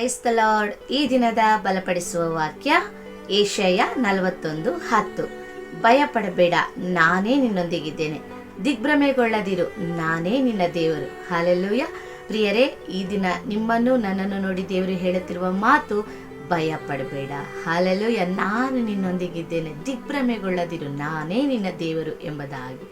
Price the lord. ಈ ದಿನದ ಬಲಪಡಿಸುವ ವಾಕ್ಯ ಯೆಶಾಯ 41:10. ಭಯಪಡಬೇಡ, ನಾನೇ ನಿನ್ನೊಂದಿಗಿದ್ದೇನೆ. ದಿಗ್ಭ್ರಮೆಗೊಳ್ಳದಿರು, ನಾನೇ ನಿನ್ನ ದೇವರು. ಹಲ್ಲೆಲೂಯಾ. ಪ್ರಿಯರೇ, ಈ ದಿನ ನಿಮ್ಮನ್ನು ನನ್ನನ್ನು ನೋಡಿ ದೇವರು ಹೇಳುತ್ತಿರುವ ಮಾತು, ಭಯ ಪಡಬೇಡ. ಹಲ್ಲೆಲೂಯಾ. ನಾನು ನಿನ್ನೊಂದಿಗಿದ್ದೇನೆ, ದಿಗ್ಭ್ರಮೆಗೊಳ್ಳದಿರು, ನಾನೇ ನಿನ್ನ ದೇವರು ಎಂಬುದಾಗಿ.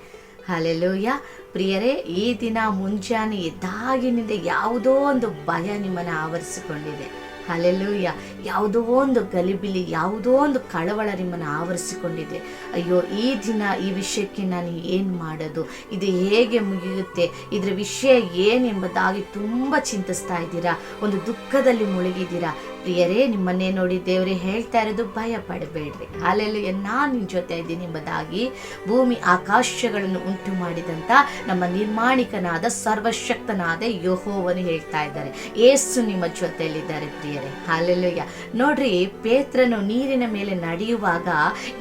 ಹಲ್ಲೆಲೂಯಾ. ಪ್ರಿಯರೇ, ಈ ದಿನ ಮುಂಜಾನೆ ಎದ್ದಾಗಿನಿಂದ ಯಾವುದೋ ಒಂದು ಭಯ ನಿಮ್ಮನ್ನು ಆವರಿಸಿಕೊಂಡಿದೆ. ಹಲ್ಲೆಲೂಯಾ. ಯಾವುದೋ ಒಂದು ಗಲಿಬಿಲಿ, ಯಾವುದೋ ಒಂದು ಕಳವಳ ನಿಮ್ಮನ್ನು ಆವರಿಸಿಕೊಂಡಿದೆ. ಅಯ್ಯೋ, ಈ ದಿನ ಈ ವಿಷಯಕ್ಕೆ ನಾನು ಏನು ಮಾಡೋದು, ಇದು ಹೇಗೆ ಮುಗಿಯುತ್ತೆ, ಇದರ ವಿಷಯ ಏನೆಂಬುದಾಗಿ ತುಂಬ ಚಿಂತಿಸ್ತಾ ಇದ್ದೀರಾ, ಒಂದು ದುಃಖದಲ್ಲಿ ಮುಳುಗಿದ್ದೀರಾ. ಪ್ರಿಯರೇ, ನಿಮ್ಮನ್ನೇ ನೋಡಿ ದೇವರೇ ಹೇಳ್ತಾ ಇರೋದು, ಭಯ ಪಡಬೇಡ್ರಿ. ಹಲ್ಲೆಲೂಯಾ. ನಾನು ನಿಮ್ಮ ಜೊತೆ ಇದ್ದೀನಿ ಎಂಬುದಾಗಿ ಭೂಮಿ ಆಕಾಶಗಳನ್ನು ಉಂಟು ಮಾಡಿದಂಥ ನಮ್ಮ ನಿರ್ಮಾಣಿಕನಾದ ಸರ್ವಶಕ್ತನಾದ ಯೆಹೋವನು ಹೇಳ್ತಾ ಇದ್ದಾರೆ. ಯೇಸು ನಿಮ್ಮ ಜೊತೆಯಲ್ಲಿದ್ದಾರೆ ಪ್ರಿಯರೇ. ಹಲ್ಲೆಲೂಯಾ. ನೋಡ್ರಿ, ಪೇತ್ರನು ನೀರಿನ ಮೇಲೆ ನಡೆಯುವಾಗ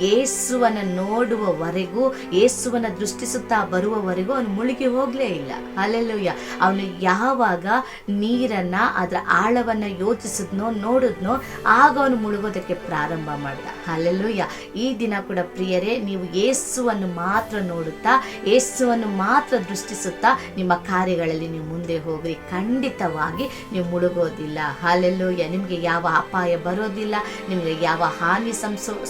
ಯೇಸುವನ್ನ ನೋಡುವವರೆಗೂ, ಯೇಸುವನ್ನ ದೃಷ್ಟಿಸುತ್ತಾ ಬರುವವರೆಗೂ ಅವನು ಮುಳುಗಿ ಹೋಗ್ಲೇ ಇಲ್ಲ. ಹಲ್ಲೆಲೂಯಾ. ಅವನು ಯಾವಾಗ ನೀರನ್ನ, ಅದರ ಆಳವನ್ನ ಯೋಚಿಸಿದ್ನೋ, ನೋಡಿದ್ನೋ, ಆಗ ಅವನು ಮುಳುಗೋದಕ್ಕೆ ಪ್ರಾರಂಭ ಮಾಡ್ದ. ಹಲ್ಲೆಲೂಯಾ. ಈ ದಿನ ಕೂಡ ಪ್ರಿಯರೇ, ನೀವು ಯೇಸುವನ್ನು ಮಾತ್ರ ನೋಡುತ್ತಾ, ಯೇಸುವನ್ನು ಮಾತ್ರ ದೃಷ್ಟಿಸುತ್ತಾ ನಿಮ್ಮ ಕಾರ್ಯಗಳಲ್ಲಿ ನೀವು ಮುಂದೆ ಹೋಗ್ರಿ. ಖಂಡಿತವಾಗಿ ನೀವು ಮುಳುಗೋದಿಲ್ಲ. ಹಲ್ಲೆಲೂಯಾ. ನಿಮಗೆ ಯಾವ ಅಪಾಯ ಬರೋದಿಲ್ಲ, ನಿಮಗೆ ಯಾವ ಹಾನಿ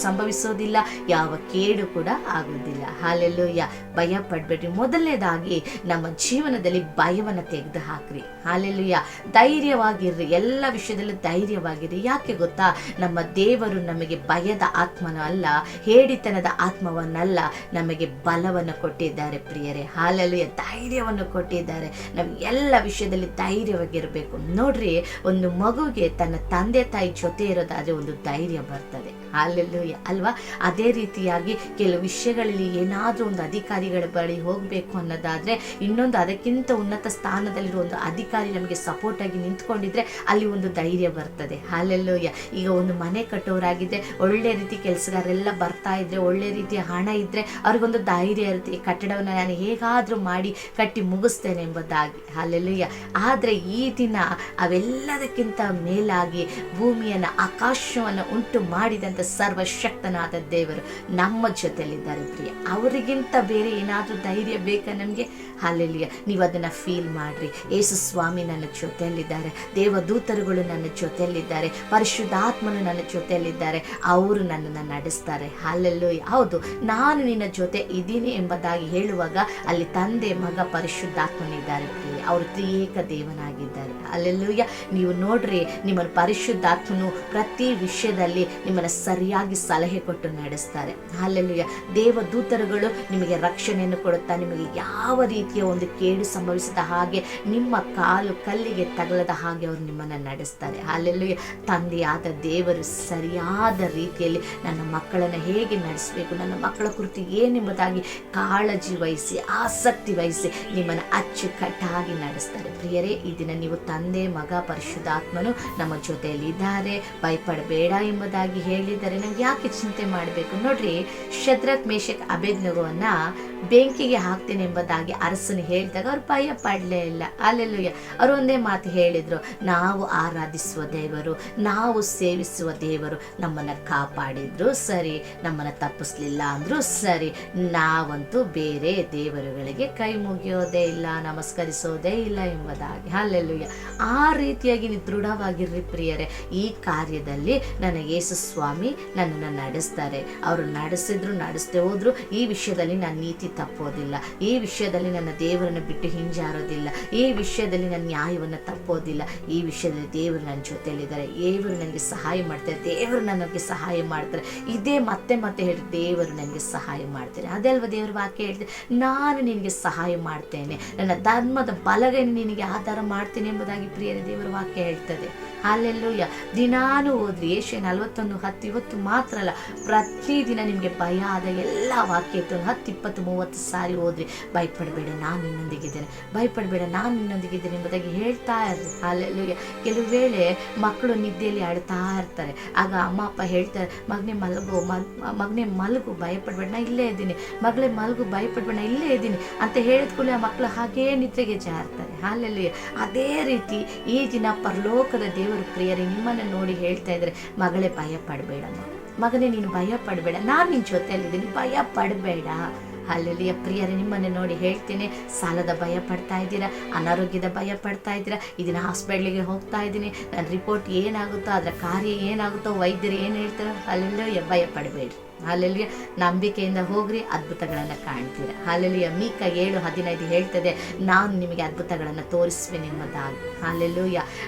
ಸಂಭವಿಸೋದಿಲ್ಲ, ಯಾವ ಕೇಡು ಕೂಡ ಆಗೋದಿಲ್ಲ. ಹಲ್ಲೆಲೂಯಾ. ಭಯ ಪಡಬೇಡ್ರಿ. ಮೊದಲನೇದಾಗಿ ನಮ್ಮ ಜೀವನದಲ್ಲಿ ಭಯವನ್ನು ತೆಗೆದು ಹಾಕ್ರಿ. ಹಲ್ಲೆಲೂಯಾ. ಧೈರ್ಯವಾಗಿರ್ರಿ, ಎಲ್ಲ ವಿಷಯದಲ್ಲೂ ಧೈರ್ಯವಾಗಿರ್ರಿ. ಯಾಕೆ ಗೊತ್ತಾ, ನಮ್ಮ ದೇವರು ನಮಗೆ ಭಯದ ಆತ್ಮನ ಅಲ್ಲ, ಹೇಡಿತನದ ಆತ್ಮವನ್ನಲ್ಲ, ನಮಗೆ ಬಲವನ್ನು ಕೊಟ್ಟಿದ್ದಾರೆ ಪ್ರಿಯರೇ. ಹಲ್ಲೆಲೂಯಾ. ಧೈರ್ಯವನ್ನು ಕೊಟ್ಟಿದ್ದಾರೆ. ನಾವು ಎಲ್ಲ ವಿಷಯದಲ್ಲಿ ಧೈರ್ಯವಾಗಿರಬೇಕು. ನೋಡ್ರಿ, ಒಂದು ಮಗುಗೆ ತನ್ನ ತಂದೆ ತಾಯಿ ಜೊತೆ ಇರೋದಾದ್ರೆ ಒಂದು ಧೈರ್ಯ ಬರ್ತದೆ. ಹಲ್ಲೆಲೂಯಾ ಅಲ್ವಾ? ಅದೇ ರೀತಿಯಾಗಿ ಕೆಲವು ವಿಷಯಗಳಲ್ಲಿ ಏನಾದರೂ ಒಂದು ಅಧಿಕಾರಿಗಳ ಬಳಿ ಹೋಗಬೇಕು ಅನ್ನೋದಾದ್ರೆ, ಇನ್ನೊಂದು ಅದಕ್ಕಿಂತ ಉನ್ನತ ಸ್ಥಾನದಲ್ಲಿರೋ ಒಂದು ಅಧಿಕಾರಿ ನಮಗೆ ಸಪೋರ್ಟ್ ಆಗಿ ನಿಂತ್ಕೊಂಡಿದ್ರೆ ಅಲ್ಲಿ ಒಂದು ಧೈರ್ಯ ಬರ್ತದೆ. ಹಲ್ಲೆಲೂಯಾ. ಈಗ ಒಂದು ಮನೆ ಕಟ್ಟೋರಾಗಿದ್ದರೆ, ಒಳ್ಳೆ ರೀತಿ ಕೆಲಸಗಾರೆಲ್ಲ ಬರ್ತಾ ಇದ್ರೆ, ಒಳ್ಳೆ ರೀತಿಯ ಹಣ ಇದ್ರೆ ಅವ್ರಿಗೊಂದು ಧೈರ್ಯ ಇರುತ್ತೆ, ಈ ಕಟ್ಟಡವನ್ನು ನಾನು ಹೇಗಾದರೂ ಮಾಡಿ ಕಟ್ಟಿ ಮುಗಿಸ್ತೇನೆ ಎಂಬುದಾಗಿ. ಹಲ್ಲೆಲೂಯಾ. ಆದರೆ ಈ ದಿನ ಅವೆಲ್ಲದಕ್ಕಿಂತ ಮೇಲಾಗಿ ಭೂಮಿಯನ್ನು, ಆಕಾಶವನ್ನು ಉಂಟು ಮಾಡಿದಂಥ ಸರ್ವಶಕ್ತನಾದ ದೇವರು ನಮ್ಮ ಜೊತೆಲಿದ್ದಾರೆ ಪ್ರಿಯ. ಅವರಿಗಿಂತ ಬೇರೆ ಏನಾದರೂ ಧೈರ್ಯ ಬೇಕಾ ನಮಗೆ? ಹಲ್ಲೆಲೂಯಾ. ನೀವು ಅದನ್ನು ಫೀಲ್ ಮಾಡ್ರಿ. ಯೇಸು ಸ್ವಾಮಿ ನನ್ನ ಜೊತೆಯಲ್ಲಿದ್ದಾರೆ, ದೇವದೂತರುಗಳು ನನ್ನ ಜೊತೆಯಲ್ಲಿದ್ದಾರೆ, ಪರಿಶುದ್ಧಾತ್ಮನು ನನ್ನ ಜೊತೆಯಲ್ಲಿದ್ದಾರೆ, ಅವರು ನನ್ನನ್ನು ನಡೆಸ್ತಾರೆ. ಹಲ್ಲೆಲೂಯಾ. ಹೌದು, ನಾನು ನಿನ್ನ ಜೊತೆ ಇದ್ದೀನಿ ಎಂಬುದಾಗಿ ಹೇಳುವಾಗ ಅಲ್ಲಿ ತಂದೆ, ಮಗ, ಪರಿಶುದ್ಧಾತ್ಮನಿದ್ದಾರೆ ಪ್ರಿಯ. ಅವರು ತ್ರಿಯೇಕ ದೇವನಾಗಿದ್ದಾರೆ. ಹಲ್ಲೆಲೂಯಾ. ನೀವು ನೋಡ್ರಿ, ನಿಮ್ಮನ್ನು ಪರಿಶುದ್ಧಾತ್ಮನು ಪ್ರತಿ ವಿಷಯದಲ್ಲಿ ನಿಮ್ಮನ್ನು ಸರಿಯಾಗಿ ಸಲಹೆ ಕೊಟ್ಟು ನಡೆಸ್ತಾರೆ. ಹಲ್ಲೆಲೂಯಾ. ದೇವದೂತರುಗಳು ನಿಮಗೆ ರಕ್ಷಣೆಯನ್ನು ಕೊಡುತ್ತಾ, ನಿಮಗೆ ಯಾವ ರೀತಿಯ ಒಂದು ಕೇಡು ಸಂಭವಿಸಿದ ಹಾಗೆ, ನಿಮ್ಮ ಕಾಲು ಕಲ್ಲಿಗೆ ತಗಲದ ಹಾಗೆ ಅವರು ನಿಮ್ಮನ್ನು ನಡೆಸ್ತಾರೆ. ಹಲ್ಲೆಲೂಯಾ. ತಂದೆಯಾದ ದೇವರು ಸರಿಯಾದ ರೀತಿಯಲ್ಲಿ ನನ್ನ ಮಕ್ಕಳನ್ನು ಹೇಗೆ ನಡೆಸಬೇಕು, ನನ್ನ ಮಕ್ಕಳ ಕುರಿತು ಏನೆಂಬುದಾಗಿ ಕಾಳಜಿ ವಹಿಸಿ, ಆಸಕ್ತಿ ವಹಿಸಿ ನಿಮ್ಮನ್ನು ಅಚ್ಚುಕಟ್ಟಾಗಿ ನಡೆಸ್ತಾರೆ. ಪ್ರಿಯರೇ, ಈ ದಿನ ನೀವು ತಂದೆ, ಮಗ, ಪರಿಶುದ್ಧಾತ್ಮನು ನಮ್ಮ ಜೊತೆಯಲ್ಲಿ ಇದ್ದಾರೆ, ಭಯಪಡಬೇಡ ಎಂಬುದಾಗಿ ಹೇಳಿದ್ದಾರೆ. ನಮ್ಗೆ ಯಾಕೆ ಚಿಂತೆ ಮಾಡಬೇಕು? ನೋಡ್ರಿ, ಶದ್ರಕ್, ಮೇಷಕ್, ಅಬೇದ್ನೆಗೋವನ್ನ ಬೆಂಕಿಗೆ ಹಾಕ್ತೇನೆ ಎಂಬುದಾಗಿ ಅರಸನು ಹೇಳಿದಾಗ ಅವ್ರು ಭಯ ಪಡಲೇ ಇಲ್ಲ. ಹಲ್ಲೆಲೂಯಾ. ಅವರು ಒಂದೇ ಮಾತು ಹೇಳಿದ್ರು, ನಾವು ಆರಾಧಿಸುವ ದೇವರು, ನಾವು ಸೇವಿಸುವ ದೇವರು ನಮ್ಮನ್ನು ಕಾಪಾಡಿದ್ರು ಸರಿ, ನಮ್ಮನ್ನು ತಪ್ಪಿಸ್ಲಿಲ್ಲ ಅಂದ್ರು ಸರಿ, ನಾವಂತೂ ಬೇರೆ ದೇವರುಗಳಿಗೆ ಕೈ ಮುಗಿಯೋದೇ ಇಲ್ಲ, ನಮಸ್ಕರಿಸೋದೇ ಇಲ್ಲ ಎಂಬುದಾಗಿ. ಹಲ್ಲೆಲೂಯಾ. ಆ ರೀತಿಯಾಗಿ ನೀವು ದೃಢವಾಗಿರ್ರಿ ಪ್ರಿಯರೇ. ಈ ಕಾರ್ಯದಲ್ಲಿ ನನ್ನ ಯೇಸು ಸ್ವಾಮಿ ನನ್ನನ್ನು ನಡೆಸ್ತಾರೆ. ಅವರು ನಡೆಸಿದ್ರು, ನಡೆಸದೆ ಹೋದ್ರು, ಈ ವಿಷಯದಲ್ಲಿ ನಾನು ನೀತಿ ತಪ್ಪೋದಿಲ್ಲ, ಈ ವಿಷಯದಲ್ಲಿ ನನ್ನ ದೇವರನ್ನು ಬಿಟ್ಟು ಹಿಂಜಾರೋದಿಲ್ಲ, ಈ ವಿಷಯದಲ್ಲಿ ನನ್ನ ನ್ಯಾಯವನ್ನು ತಪ್ಪೋದಿಲ್ಲ, ಈ ವಿಷಯದಲ್ಲಿ ದೇವರು ನನ್ನ ಜೊತೆಯಲ್ಲಿದ್ದಾರೆ, ದೇವರು ನನಗೆ ಸಹಾಯ ಮಾಡ್ತಾರೆ, ದೇವರು ನನಗೆ ಸಹಾಯ ಮಾಡ್ತಾರೆ. ಇದೇ ಮತ್ತೆ ಮತ್ತೆ ಹೇಳಿ, ದೇವರು ನನಗೆ ಸಹಾಯ ಮಾಡ್ತಾರೆ. ಅದೇ ಅಲ್ವಾ ದೇವರ ವಾಕ್ಯ ಹೇಳ್ತಾರೆ, ನಾನು ನಿನಗೆ ಸಹಾಯ ಮಾಡ್ತೇನೆ, ನನ್ನ ಧರ್ಮದ ಬಲಗೈಯನ್ನು ನಿನಗೆ ಆಧಾರ ಮಾಡ್ತೇನೆ ಎಂಬುದಾಗಿ ಪ್ರಿಯರ ದೇವರ ವಾಕ್ಯ ಹೇಳ್ತದೆ. ಹಲ್ಲೆಲೂಯಾ. ದಿನಾನು ಓದ್ರಿ. ಯೆಶಾಯ 41:10. ಇವತ್ತು ಮಾತ್ರ ಅಲ್ಲ, ಪ್ರತಿದಿನ ನಿಮಗೆ ಭಯ ಆದ ಎಲ್ಲ ವಾಕ್ಯ 10, 20, 30 ಸಾರಿ ಓದ್ರಿ. ಭಯಪಡಬೇಡ, ನಾನು ನಿನ್ನೊಂದಿಗಿದ್ದೇನೆ, ಭಯಪಡಬೇಡ, ನಾನು ನಿನ್ನೊಂದಿಗಿದ್ದೇನೆ ಎಂಬುದಾಗಿ ಹೇಳ್ತಾ ಇರ್ರಿ. ಹಲ್ಲೆಲೂಯಾ. ಕೆಲವು ವೇಳೆ ಮಕ್ಕಳು ನಿದ್ದೆಯಲ್ಲಿ ಆಡ್ತಾ ಇರ್ತಾರೆ. ಆಗ ಅಮ್ಮ ಅಪ್ಪ ಹೇಳ್ತಾರೆ, ಮಗನೇ ಮಲಗು, ಭಯಪಡಬೇಡ, ನಾ ಇಲ್ಲೇ ಇದ್ದೀನಿ, ಮಗಳೇ ಮಲಗು, ಭಯಪಡಬೇಡ, ನಾ ಇಲ್ಲೇ ಇದ್ದೀನಿ ಅಂತ ಹೇಳಿದ ಕೂಡಲೇ ಆ ಮಕ್ಕಳು ಹಾಗೇ ನಿದ್ರೆಗೆ ಜಾರ್ತಾರೆ. ಹಲ್ಲೆಲೂಯಾ. ಅದೇ ರೀತಿ ಈ ದಿನ ಪರಲೋಕದ ದೇವರು ದೇವರು ಪ್ರಿಯರೇ ನಿಮ್ಮನ್ನು ನೋಡಿ ಹೇಳ್ತಾ ಇದ್ದಾರೆ, ಮಗಳೇ ಭಯ ಪಡಬೇಡಮ್ಮ, ಮಗನೇ ನೀನು ಭಯ ಪಡಬೇಡ, ನಾನು ನಿನ್ನ ಜೊತೆಯಲ್ಲಿದ್ದೀನಿ, ಭಯ ಪಡಬೇಡ. ಅಲ್ಲೆಲ್ಲಿಯ ಪ್ರಿಯರೇ ನಿಮ್ಮನ್ನು ನೋಡಿ ಹೇಳ್ತೇನೆ, ಸಾಲದ ಭಯ ಪಡ್ತಾ ಇದ್ದೀರಾ, ಅನಾರೋಗ್ಯದ ಭಯ ಪಡ್ತಾ ಇದ್ದೀರಾ, ಇದನ್ನ ಹಾಸ್ಪಿಟ್ಲಿಗೆ ಹೋಗ್ತಾ ಇದ್ದೀನಿ, ನನ್ನ ರಿಪೋರ್ಟ್ ಏನಾಗುತ್ತೋ, ಅದರ ಕಾರ್ಯ ಏನಾಗುತ್ತೋ, ವೈದ್ಯರು ಏನು ಹೇಳ್ತಾರೋ, ಅಲ್ಲೆಲ್ಲೋ ಭಯ ಪಡಬೇಡ್ರಿ. ಹಾಲೆಲುಯ್ಯ, ನಂಬಿಕೆಯಿಂದ ಹೋಗ್ರಿ, ಅದ್ಭುತಗಳನ್ನು ಕಾಣ್ತೀರ. ಹಾಲೆಲುಯ್ಯ, ಮೀಕ 7:15 ಹೇಳ್ತದೆ, ನಾನು ನಿಮಗೆ ಅದ್ಭುತಗಳನ್ನು ತೋರಿಸುವೆ ಎಂಬುದಾಗಿ. ಹಾಲೆಲುಯ್ಯ,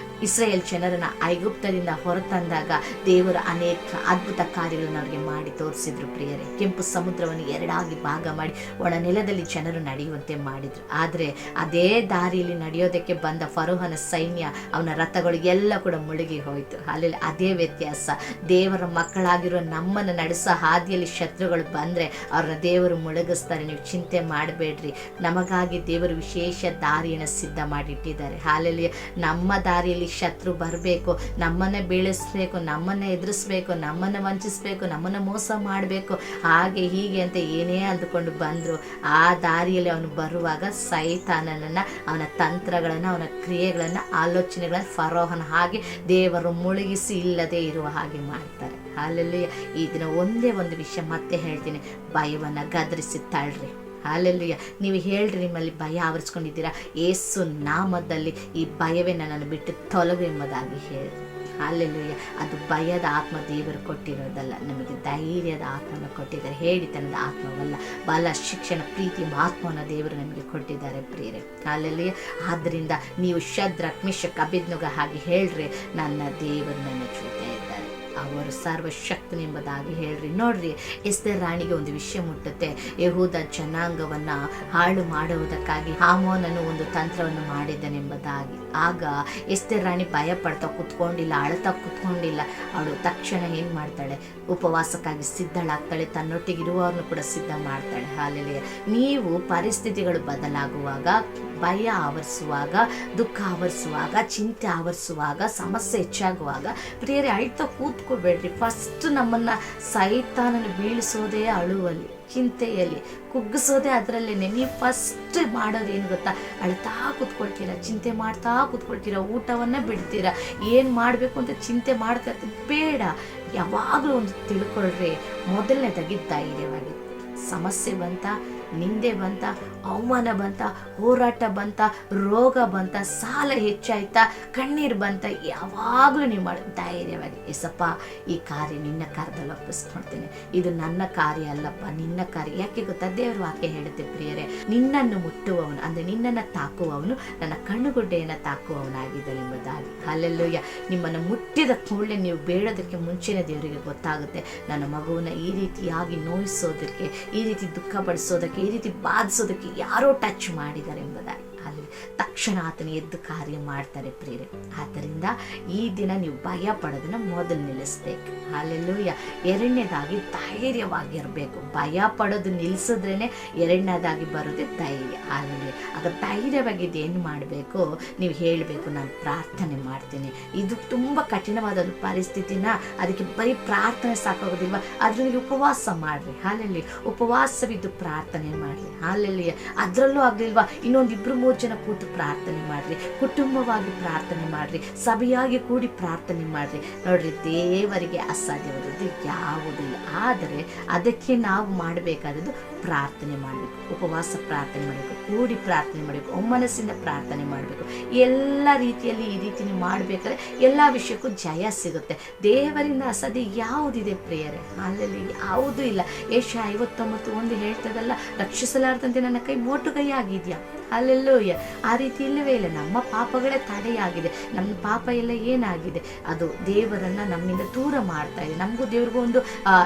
ಇಸ್ರಾಯೇಲ್ ಜನರನ್ನ ಐಗುಪ್ತದಿಂದ ಹೊರತಂದಾಗ ದೇವರು ಅನೇಕ ಅದ್ಭುತ ಕಾರ್ಯಗಳನ್ನು ಅವರಿಗೆ ಮಾಡಿ ತೋರಿಸಿದ್ರು ಪ್ರಿಯರೇ. ಕೆಂಪು ಸಮುದ್ರವನ್ನು 2 ಭಾಗ ಮಾಡಿ ಒಣ ನೆಲದಲ್ಲಿ ಜನರು ನಡೆಯುವಂತೆ ಮಾಡಿದ್ರು. ಆದರೆ ಅದೇ ದಾರಿಯಲ್ಲಿ ನಡೆಯೋದಕ್ಕೆ ಬಂದ ಫರೋಹನ ಸೈನ್ಯ, ಅವನ ರಥಗಳು ಎಲ್ಲ ಕೂಡ ಮುಳುಗಿ ಹೋಯಿತು. ಅಲ್ಲಿ ಅದೇ ವ್ಯತ್ಯಾಸ. ದೇವರ ಮಕ್ಕಳಾಗಿರುವ ನಮ್ಮನ್ನು ನಡೆಸೋ ಹಾದಿಯಲ್ಲಿ ಶತ್ರುಗಳು ಬಂದರೆ ಅವ್ರನ್ನ ದೇವರು ಮುಳುಗಿಸ್ತಾರೆ. ನೀವು ಚಿಂತೆ ಮಾಡಬೇಡ್ರಿ, ನಮಗಾಗಿ ದೇವರು ವಿಶೇಷ ದಾರಿಯನ್ನು ಸಿದ್ಧ ಮಾಡಿಟ್ಟಿದ್ದಾರೆ. ಹಾಲೆಲ್ಲಿ ನಮ್ಮ ದಾರಿಯಲ್ಲಿ ಶತ್ರು ಬರಬೇಕು, ನಮ್ಮನ್ನು ಬೀಳಿಸ್ಬೇಕು, ನಮ್ಮನ್ನು ಎದುರಿಸ್ಬೇಕು, ನಮ್ಮನ್ನು ವಂಚಿಸಬೇಕು, ನಮ್ಮನ್ನು ಮೋಸ ಮಾಡಬೇಕು, ಹಾಗೆ ಹೀಗೆ ಅಂತ ಏನೇ ಅಂದುಕೊಂಡು ಬಂದರು, ಆ ದಾರಿಯಲ್ಲಿ ಅವನು ಬರುವಾಗ ಸೈತಾನನನ್ನು, ಅವನ ತಂತ್ರಗಳನ್ನು, ಅವನ ಕ್ರಿಯೆಗಳನ್ನು, ಆಲೋಚನೆಗಳನ್ನು ಫರೋಹನ ಹಾಗೆ ದೇವರು ಮುಳುಗಿಸಿ ಇಲ್ಲದೆ ಇರುವ ಹಾಗೆ ಮಾಡ್ತಾರೆ. ಹಾಲೆಲ್ಲೂಯ್ಯ, ಈ ದಿನ ಒಂದೇ ಒಂದು ವಿಷಯ ಮತ್ತೆ ಹೇಳ್ತೀನಿ, ಭಯವನ್ನು ಗದರಿಸಿ ತಳ್ಳ್ರಿ. ಹಾಲೆಲ್ಲೂಯ್ಯ, ನೀವು ಹೇಳ್ರಿ, ನಿಮ್ಮಲ್ಲಿ ಭಯ ಆವರಿಸ್ಕೊಂಡಿದ್ದೀರಾ, ಯೇಸು ನಾಮದಲ್ಲಿ ಈ ಭಯವೇ ನನ್ನನ್ನು ಬಿಟ್ಟು ತೊಲಗು ಎಂಬುದಾಗಿ ಹೇಳ್ರಿ. ಹಾಲೆಲ್ಲೂಯ್ಯ, ಅದು ಭಯದ ಆತ್ಮ ದೇವರು ಕೊಟ್ಟಿರೋದಲ್ಲ, ನಮಗೆ ಧೈರ್ಯದ ಆತ್ಮನ ಕೊಟ್ಟಿದ್ದಾರೆ, ಹೇಳಿತನದ ಆತ್ಮವಲ್ಲ, ಬಲ, ಶಿಕ್ಷಣ, ಪ್ರೀತಿ ಆತ್ಮನ ದೇವರು ನಮಗೆ ಕೊಟ್ಟಿದ್ದಾರೆ ಪ್ರಿಯರೇ. ಹಾಲೆಲ್ಲೂಯ್ಯ, ಆದ್ದರಿಂದ ನೀವು ಶದ್ರಕ್, ಮಿಶಕ್, ಅಬೇದ್ನೆಗೋ ಹಾಗೆ ಹೇಳ್ರಿ, ನನ್ನ ದೇವರು ನನ್ನ ಜೊತೆ ಇದ್ದಾರೆ, ಅವರು ಸರ್ವಶಕ್ತನೆಂಬುದಾಗಿ ಹೇಳ್ರಿ. ನೋಡ್ರಿ, ಎಸ್ತೇರ್ ರಾಣಿಗೆ ಒಂದು ವಿಷಯ ಮುಟ್ಟುತ್ತೆ. ಯೆಹೂದ ಜನಾಂಗವನ್ನು ಹಾಳು ಮಾಡುವುದಕ್ಕಾಗಿ ಹಾಮಾನನು ಒಂದು ತಂತ್ರವನ್ನು ಮಾಡಿದ್ದನೆಂಬುದಾಗಿ. ಆಗ ಎಸ್ತೇರ್ ರಾಣಿ ಭಯ ಪಡ್ತಾ ಕುತ್ಕೊಂಡಿಲ್ಲ, ಅಳ್ತಾ ಕುತ್ಕೊಂಡಿಲ್ಲ. ಅವಳು ತಕ್ಷಣ ಏನು ಮಾಡ್ತಾಳೆ, ಉಪವಾಸಕ್ಕಾಗಿ ಸಿದ್ಧಳಾಗ್ತಾಳೆ, ತನ್ನೊಟ್ಟಿಗಿರುವವ್ರನ್ನು ಕೂಡ ಸಿದ್ಧ ಮಾಡ್ತಾಳೆ. ಹಾಲೆಲೂಯ, ನೀವು ಪರಿಸ್ಥಿತಿಗಳು ಬದಲಾಗುವಾಗ, ಭಯ ಆವರಿಸುವಾಗ, ದುಃಖ ಆವರಿಸುವಾಗ, ಚಿಂತೆ ಆವರಿಸುವಾಗ, ಸಮಸ್ಯೆ ಹೆಚ್ಚಾಗುವಾಗ ಪ್ರಿಯರೇ ಅಳ್ತಾ ಕೂತ್ಕೋಬೇಡ್ರಿ. ಫಸ್ಟ್ ನಮ್ಮನ್ನು ಸೈತಾನನ್ನು ಬೀಳಿಸೋದೇ ಅಳುವಲ್ಲಿ, ಚಿಂತೆಯಲ್ಲಿ, ಕುಗ್ಗಿಸೋದೇ ಅದರಲ್ಲೇನೆ. ನೀವು ಫಸ್ಟ್ ಮಾಡೋದು ಏನು ಗೊತ್ತಾ, ಅಳ್ತಾ ಕೂತ್ಕೊಳ್ತೀರಾ, ಚಿಂತೆ ಮಾಡ್ತಾ ಕೂತ್ಕೊಳ್ತೀರಾ, ಊಟವನ್ನು ಬಿಡ್ತೀರಾ, ಏನು ಮಾಡಬೇಕು ಅಂತ ಚಿಂತೆ ಮಾಡ್ತಾ ಇರ್ತೀವಿ. ಬೇಡ, ಯಾವಾಗಲೂ ಒಂದು ತಿಳ್ಕೊಳ್ರಿ, ಮೊದಲನೇದಾಗಿ ಧೈರ್ಯವಾಗಿ. ಸಮಸ್ಯೆ ಬಂತ, ನಿಂದೆ ಬಂತ, ಅವಮಾನ ಬಂತ, ಹೋರಾಟ ಬಂತ, ರೋಗ ಬಂತ, ಸಾಲ ಹೆಚ್ಚಾಯ್ತಾ, ಕಣ್ಣೀರು ಬಂತ, ಯಾವಾಗಲೂ ನೀವು ಮಾಡಿ ಧೈರ್ಯವಾಗಿ, ಎಸಪ್ಪ ಈ ಕಾರ್ಯ ನಿನ್ನ ಕಾರ್ಯದಲ್ಲಿ ಒಪ್ಪಿಸ್ಕೊಳ್ತೇನೆ, ಇದು ನನ್ನ ಕಾರ್ಯ ಅಲ್ಲಪ್ಪ, ನಿನ್ನ ಕಾರ್ಯ. ಯಾಕೆ ಗೊತ್ತಾ, ದೇವ್ರ ವಾಕ್ಯ ಹೇಳುತ್ತೆ ಪ್ರಿಯರೇ, ನಿನ್ನನ್ನು ಮುಟ್ಟುವವನು ಅಂದರೆ ನಿನ್ನನ್ನು ತಾಕುವವನು ನನ್ನ ಕಣ್ಣುಗುಡ್ಡೆಯನ್ನು ತಾಕುವವನಾಗಿದ್ದಾನೆ ಎಂಬುದಾಗಿ. ಅಲ್ಲೆಲ್ಲೂಯ್ಯ, ನಿಮ್ಮನ್ನು ಮುಟ್ಟಿದ ಕೂಡಲೇ ನೀವು ಬೇಡೋದಕ್ಕೆ ಮುಂಚೆನೇ ದೇವರಿಗೆ ಗೊತ್ತಾಗುತ್ತೆ, ನನ್ನ ಮಗುವನ್ನು ಈ ರೀತಿಯಾಗಿ ನೋಯಿಸೋದಕ್ಕೆ, ಈ ರೀತಿ ದುಃಖ ಪಡಿಸೋದಕ್ಕೆ, ಈ ರೀತಿ ಬಾಧಿಸೋದಕ್ಕೆ ಯಾರೋ ಟಚ್ ಮಾಡಿದ್ದಾರೆ ಎಂಬುದಾಗಿ. ಅಲ್ಲಿ ತಕ್ಷಣ ಆತನ ಎದ್ದು ಕಾರ್ಯ ಮಾಡ್ತಾರೆ ಪ್ರಿಯರೇ. ಆದ್ದರಿಂದ ಈ ದಿನ ನೀವು ಭಯ ಪಡೋದನ್ನ ಮೊದಲು ನಿಲ್ಲಿಸ್ಬೇಕು. ಅಲ್ಲೆಲ್ಲೂಯ್ಯ, ಎರಡನೇದಾಗಿ ಧೈರ್ಯವಾಗಿರಬೇಕು. ಭಯ ಪಡೋದು ನಿಲ್ಲಿಸಿದ್ರೇ ಎರಡನೇದಾಗಿ ಬರೋದೇ ಧೈರ್ಯ. ಅಲ್ಲೆಲ್ಲೂಯ್ಯ, ಆಗ ಧೈರ್ಯವಾಗಿದ್ದು ಏನು ಮಾಡಬೇಕು, ನೀವು ಹೇಳಬೇಕು, ನಾನು ಪ್ರಾರ್ಥನೆ ಮಾಡ್ತೀನಿ. ಇದು ತುಂಬ ಕಠಿಣವಾದ ಒಂದು ಪರಿಸ್ಥಿತಿನ, ಅದಕ್ಕೆ ಬರೀ ಪ್ರಾರ್ಥನೆ ಸಾಕಾಗೋದಿಲ್ವ, ಅದ್ರಲ್ಲಿ ಉಪವಾಸ ಮಾಡ್ರಿ. ಹಾಲೆಲ್ಲಿ ಉಪವಾಸವಿದ್ದು ಪ್ರಾರ್ಥನೆ ಮಾಡ್ರಿ. ಹಾಲೆಲ್ಲಿ ಅದರಲ್ಲೂ ಆಗಲಿಲ್ವಾ, ಇನ್ನೊಂದು 2-3 ಜನ ಕೂತು ಪ್ರಾರ್ಥನೆ ಮಾಡ್ರಿ, ಕುಟುಂಬವಾಗಿ ಪ್ರಾರ್ಥನೆ ಮಾಡ್ರಿ, ಸಭೆಯಾಗಿ ಕೂಡಿ ಪ್ರಾರ್ಥನೆ ಮಾಡ್ರಿ. ನೋಡ್ರಿ, ದೇವರಿಗೆ ಅಸಾಧ್ಯವಾದದ್ದು ಯಾವುದಿಲ್ಲ. ಆದರೆ ಅದಕ್ಕೆ ನಾವು ಮಾಡಬೇಕಾದದ್ದು ಪ್ರಾರ್ಥನೆ ಮಾಡಬೇಕು, ಉಪವಾಸ ಪ್ರಾರ್ಥನೆ ಮಾಡಬೇಕು, ಕೂಡಿ ಪ್ರಾರ್ಥನೆ ಮಾಡಬೇಕು, ಒಮ್ಮನಸ್ಸಿಂದ ಪ್ರಾರ್ಥನೆ ಮಾಡಬೇಕು. ಎಲ್ಲ ರೀತಿಯಲ್ಲಿ ಈ ರೀತಿ ನೀವು ಮಾಡಬೇಕಾದ್ರೆ ಎಲ್ಲ ವಿಷಯಕ್ಕೂ ಜಯ ಸಿಗುತ್ತೆ. ದೇವರಿಂದ ಅಸಾಧ್ಯ ಯಾವುದಿದೆ ಪ್ರಿಯರೇ? ಅಲ್ಲಲ್ಲಿ ಯಾವುದೂ ಇಲ್ಲ. ಏಷ್ಯಾ 59:1 ಹೇಳ್ತದಲ್ಲ, ರಕ್ಷಿಸಲಾರದಂತೆ ನನ್ನ ಕೈ ಮೋಟು ಕೈ ಆಗಿದೆಯಾ? ಅಲ್ಲೆಲ್ಲೂಯ್ಯ, ಆ ರೀತಿ ಇಲ್ಲವೇ ಇಲ್ಲ. ನಮ್ಮ ಪಾಪಗಳೇ ತಡೆಯಾಗಿದೆ. ನಮ್ಮ ಪಾಪ ಎಲ್ಲ ಏನಾಗಿದೆ, ಅದು ದೇವರನ್ನು ನಮ್ಮಿಂದ ದೂರ ಮಾಡ್ತಾ ಇದೆ, ನಮಗೂ ದೇವ್ರಿಗೂ ಒಂದು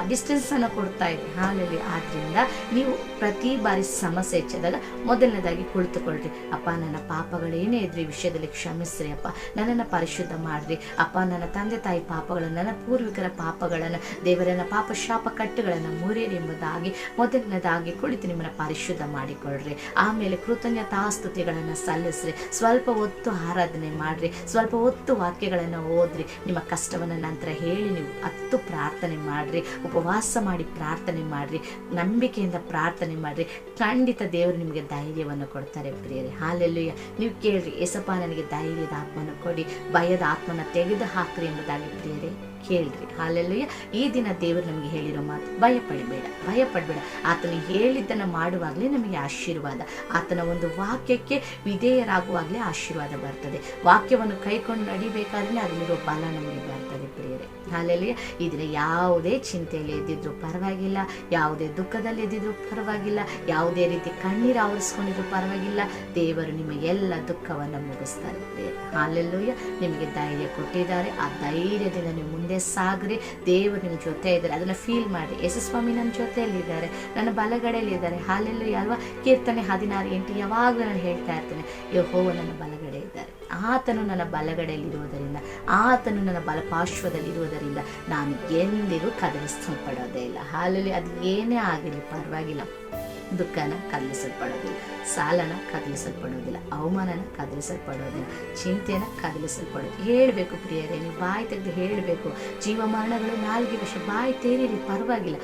ಡಿಸ್ಟೆನ್ಸನ್ನು ಕೊಡ್ತಾ ಇದೆ. ಹಾಲೆಲ್ಲಿ ಆದ್ದರಿಂದ ನೀವು ಪ್ರತಿ ಬಾರಿ ಸಮಸ್ಯೆ ಹೆಚ್ಚಾದಾಗ ಮೊದಲನೇದಾಗಿ ಕುಳಿತುಕೊಳ್ರಿ. ಅಪ್ಪ, ನನ್ನ ಪಾಪಗಳೇನೇ ಇದ್ರಿ ವಿಷಯದಲ್ಲಿ ಕ್ಷಮಿಸ್ರಿ ಅಪ್ಪ, ನನ್ನನ್ನು ಪರಿಶುದ್ಧ ಮಾಡ್ರಿ ಅಪ್ಪ, ನನ್ನ ತಂದೆ ತಾಯಿ ಪಾಪಗಳನ್ನು, ನನ್ನ ಪೂರ್ವಿಕರ ಪಾಪಗಳನ್ನು, ದೇವರನ್ನ ಪಾಪ ಶಾಪ ಕಟ್ಟುಗಳನ್ನು ಮುರಿಯಿರಿ ಎಂಬುದಾಗಿ ಮೊದಲನೇದಾಗಿ ಕುಳಿತು ನಿಮ್ಮನ್ನು ಪರಿಶುದ್ಧ ಮಾಡಿಕೊಳ್ಳ್ರಿ. ಆಮೇಲೆ ಕೃತಜ್ಞತಾ ಕೃತಜ್ಞತಾಸ್ತುತಿಗಳನ್ನು ಸಲ್ಲಿಸ್ರಿ. ಸ್ವಲ್ಪ ಹೊತ್ತು ಆರಾಧನೆ ಮಾಡಿರಿ, ಸ್ವಲ್ಪ ಹೊತ್ತು ವಾಕ್ಯಗಳನ್ನು ಓದ್ರಿ. ನಿಮ್ಮ ಕಷ್ಟವನ್ನು ನಂತರ ಹೇಳಿ ನೀವು 10 ಪ್ರಾರ್ಥನೆ ಮಾಡಿರಿ, ಉಪವಾಸ ಮಾಡಿ ಪ್ರಾರ್ಥನೆ ಮಾಡಿರಿ, ನಂಬಿಕೆಯಿಂದ ಪ್ರಾರ್ಥನೆ ಮಾಡಿರಿ. ಖಂಡಿತ ದೇವರು ನಿಮಗೆ ಧೈರ್ಯವನ್ನು ಕೊಡ್ತಾರೆ ಪ್ರಿಯರೇ. ಹಾಲೆಲೂಯ. ನೀವು ಕೇಳ್ರಿ, ಏಸಪ್ಪ ನನಗೆ ಧೈರ್ಯದ ಆತ್ಮನ ಕೊಡಿ, ಭಯದ ಆತ್ಮನ ತೆಗೆದು ಹಾಕ್ರಿ ಎಂಬುದಾಗಿ ಪ್ರಿಯರೇ ಕೇಳ್ರಿ. ಹಾಲೆಲೂಯ. ಈ ದಿನ ದೇವರು ನಮಗೆ ಹೇಳಿರೋ ಮಾತು, ಭಯಪಡಬೇಡ. ಆತನು ಹೇಳಿದ್ದನ್ನು ಮಾಡುವಾಗಲೇ ನಮಗೆ ಆಶೀರ್ವಾದ. ಆತನ ಒಂದು ವಾಕ್ಯಕ್ಕೆ ವಿಧೇಯರಾಗುವಾಗಲೇ ಆಶೀರ್ವಾದ ಬರ್ತದೆ. ವಾಕ್ಯವನ್ನು ಕೈಕೊಂಡು ನಡಿಬೇಕಾದ್ರೆ ಅದರಲ್ಲಿರೋ ಬಲ ನಮಗೆ ಬರ್ತದೆ ಪ್ರಿಯರೇ. ಹಾಲೆಲೂಯ. ಈ ದಿನ ಯಾವುದೇ ಚಿಂತೆಯಲ್ಲಿ ಎದ್ದಿದ್ರು ಪರವಾಗಿಲ್ಲ, ಯಾವುದೇ ದುಃಖದಲ್ಲಿ ಎದ್ದಿದ್ರು ಪರವಾಗಿಲ್ಲ, ಯಾವುದೇ ರೀತಿ ಕಣ್ಣೀರು ಆವರಿಸ್ಕೊಂಡಿದ್ರು ಪರವಾಗಿಲ್ಲ, ದೇವರು ನಿಮ್ಮ ಎಲ್ಲ ದುಃಖವನ್ನು ಮುಗಿಸ್ತಾರೆ ಪ್ರಿಯರೇ. ಹಾಲೆಲೂಯ. ನಿಮಗೆ ಧೈರ್ಯ ಕೊಟ್ಟಿದ್ದಾರೆ. ಆ ಧೈರ್ಯದಿಂದ ನೀವು ಮುಂದೆ ಸಾಗ್ರಿ. ದೇವರು ನಿಮ್ಮ ಜೊತೆ ಇದ್ದಾರೆ, ಅದನ್ನ ಫೀಲ್ ಮಾಡಿ. ಯೇಸುಸ್ವಾಮಿ ನನ್ನ ಜೊತೆಯಲ್ಲಿದ್ದಾರೆ, ನನ್ನ ಬಲಗಡೆಯಲ್ಲಿದ್ದಾರೆ. ಹಾಲೆಲೂಯ ಅಲ್ವಾ? ಕೀರ್ತನೆ 16:8 ಯಾವಾಗಲೂ ನಾನು ಹೇಳ್ತಾ ಇರ್ತೇನೆ, ಯೆಹೋವ ನನ್ನ ಬಲಗಡೆ ಇದ್ದಾರೆ. ಆತನು ನನ್ನ ಬಲಗಡೆಯಲ್ಲಿರುವುದರಿಂದ, ಆತನು ನನ್ನ ಬಲಪಾರ್ಶ್ವದಲ್ಲಿರುವುದರಿಂದ ನಾನು ಎಂದಿಗೂ ಕದಲಿಸಲ್ಪಡೋದೇ ಇಲ್ಲ. ಹಾಲೆಲೂಯ. ಅದು ಏನೇ ಆಗಿರಲಿ ಪರವಾಗಿಲ್ಲ, ದುಃಖನ ಕದಲಿಸಲ್ಪಡೋದಿಲ್ಲ, ಸಾಲನ ಕದಲಿಸಲ್ಪಡೋದಿಲ್ಲ, ಅವಮಾನನ ಕದಲಿಸಲ್ಪಡೋದಿಲ್ಲ, ಚಿಂತೆನ ಕದಲಿಸಲ್ಪಡೋದು. ಹೇಳಬೇಕು ಪ್ರಿಯರೇ, ನೀವು ಬಾಯಿ ತೆಗೆದು ಹೇಳಬೇಕು. ಜೀವ ಮರಣಗಳು ನಾಲ್ಗೆ ವಶ, ಬಾಯಿ ತೇರಿರಿ ಪರವಾಗಿಲ್ಲ,